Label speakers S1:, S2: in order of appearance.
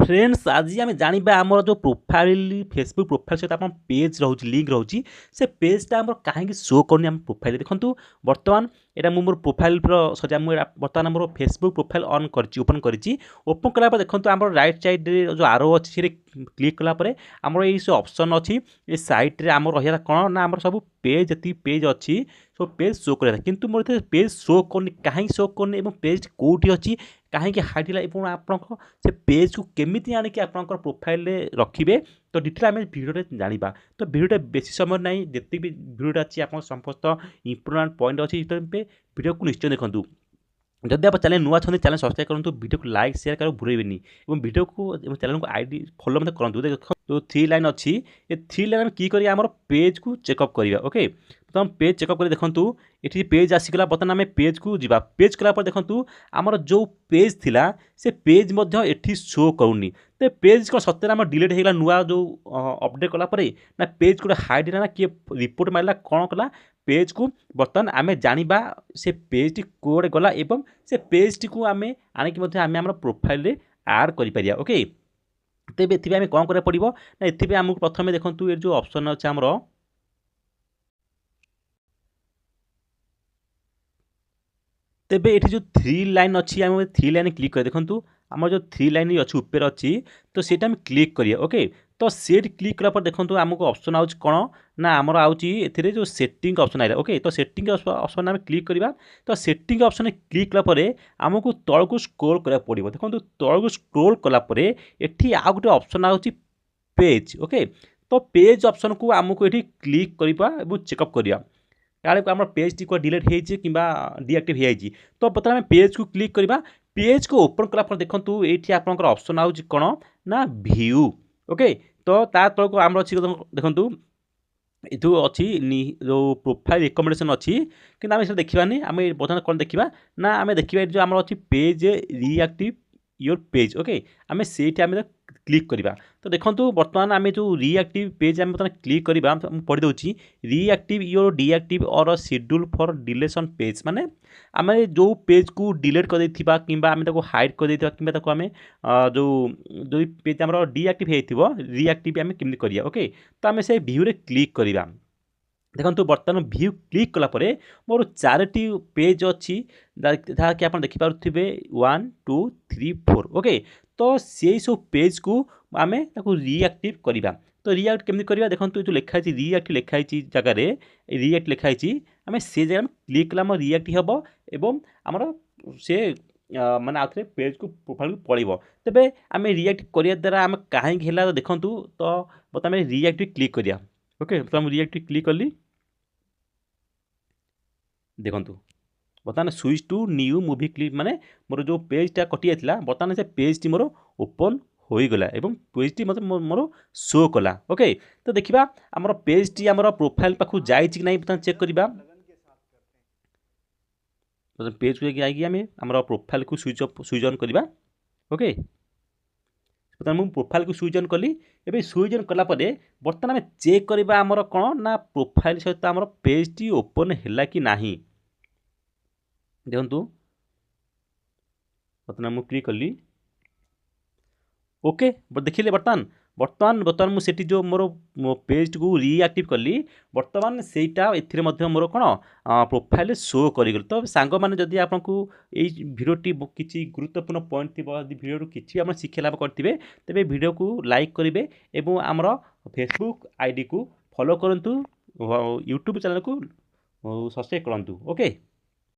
S1: Friends आज आम जाना आम जो प्रोफाइल फेसबुक प्रोफाइल सहित आप पेज रोचे लिंक रोचे से पेजटा आम कहीं शो करनी आम प्रोफाइल देखूँ बर्तमान यहाँ मोर प्रोफाइल सजा बर्तमान मोर फेसबुक प्रोफाइल ऑन कर ओपन करी ओपन कलापर देखो आम राइट साइड जो आरो अच्छी क्लिक कलापर आमर ये ऑप्शन अच्छी ये साइट्रे आम रहा कौन ना आम सब पेज जी पेज अच्छी सब पेज शो करा किंतु मोर पेज शो करनी कहीं शो करनी पेज कौटी अच्छी कहीं हाइट आप से पेज को केमिति आनिक आपंकर प्रोफाइल रखिए तो डिटेल आम भिडियो जाना तो भिडियो बेसी समय ना जितनी भी भिडियो अच्छी आप समस्त इंपोर्टाट पॉइंट अच्छी भिडियो को निश्चय देखूँ जदि आप चैनल नुआ छे चैनल सब्सक्राइब करूँ वीडियो को लाइक शेयर कर भूलेंगे और वीडियो को चैनल को आईडी फॉलो मत करूँ देखो जो 3 लाइन अच्छी ये 3 लाइन की करी आम पेज को चेकअप करवा ओके तो हम पेज चेकअप कर देखूँ ये पेज आसीगला बर्तमान आम पेज को जीवा पेज कलापर देखूँ आमर जो पेज थिला से पेज एठी शो करूनी तो पेज को सत्य आम डिलीट होगा नुआ जो अपडेट कलापर ना पेज को हाइड ना किए रिपोर्ट मारला कौन कला पेज को बर्तमान आम जाना से पेज टी कोड गला एवं से पेज टी को आम आणिक आम प्रोफाइल आड कर ओके तेज ये कौन करा पड़ो ना ये आमको प्रथम देखूँ ये जो ऑप्शन अच्छे आमर तेबे ये जो 3 लाइन अच्छी आम 3 लाइन क्लिक कर देखूँ आम जो 3 लाइन अच्छी ऊपर अच्छी तो सीटा आम क्लिक करिए ओके तो सेट क्लिक कला देखूँ आमको ऑप्शन आउच कौन ना आमर आउची ए जो सेटिंग ऑप्शन आइला ओके तो सेटिंग ऑप्शन आम क्लिक करवा तो सेटिंग ऑप्शन क्लिक कलापर आमको तल को स्क्रोल करा पड़ो देखो तल को स्क्रोल कलापर एठी आ गोटे ऑप्शन आउची पेज ओके तो पेज ऑप्शन को आमको ये क्लिक करवा चेकअप करवा काले आम पेज टी डिलीट होती कि डीएक्टिव हो तो बर्तमान पेज को क्लिक करवा पेज को ओपन कलापर देखूँ ये आपंकर ऑप्शन आउच कौन ना व्यू ओके तो ता तल को आम अच्छी देखूँ ये अच्छी जो प्रोफाइल रिकमेंडेशन अच्छी कि आम से देखानी आम बर्तमान कौन देखा ना आम देखा जो आम अच्छी page reactive your page okay आम से क्लिक करवा तो देखो बर्तमान आम जो रिएक्टिव पेज आम बर्तमान क्लिक करवा पढ़ी दूसरी रिएक्टिव योर डीएक्टिव और शेड्यूल फॉर डिलेशन पेज माने आम जो पेज को डिलीट कर देथिबा किंबा आम हाइड कर देथिबा किंबा आम जो जो पेज आम डीएक्टिव हो रिएक्टिव आम केमती करिया ओके तो आम से व्यू रे क्लिक करवा देखो बर्तमान व्यू क्लिक कलापर मोर 4टी पेज अच्छी जहाँकि आप देखिपे 1 2 3 4 ओके तो से सब पेज को आम रिएक्टिव करवा तो रिएक्ट केमती करवा देखो जो लिखाई रिएक्ट लिखाई जगार रिएक्ट लिखाई आम से जगह क्लिक कला रिएक्ट हम एवं आमर से माने आउे पेज को प्रोफाइल को पड़ो तेरे आम रिएक्ट करने द्वारा आम कहीं देखूँ तो बता रिएक्ट क्लिक करिया ओके तो मुझे रिएक्ट क्लिक कली देखूँ बर्तमान switch to new movie clip माने मोर जो पेजटा कटि जाता बर्तमान से पेज टी मोर ओपन होईगला एवं पेज टी मतलब मोर शो कला ओके तो देखा आमर पेज टी आमर प्रोफाइल पाखु जाइए कि नहीं बर्तमान चेक करवा पेज को आम प्रोफाइल को स्विच ऑन करवा ओके बर्तमान मुझे प्रोफाइल को स्विच ऑन कली एवं स्विच ऑन कलापर बर्तमान आम चेक करवा आमर कौन ना प्रोफाइल सहित आमर पेज टी ओपन है कि नहीं देखु बर्तमान मुझे क्लिक कली ओके देखिले बर्तमान बर्तमान बर्तमान मुझे जो मोर पेज को रिएक्टिव कली बर्तमान सेटा ए मोर कौन प्रोफाइल शो कर तो सांग मैंने जदि आपको ये भिडियोटी किसी गुरुत्वपूर्ण पॉइंट थी भिडियो किसी आप शिक्षा लाभ करेंगे तेरे भिडियो को लाइक करेंगे और आमर फेसबुक आईडी को फॉलो करूँ यूट्यूब चैनल को सब्सक्राइब करूँ ओके।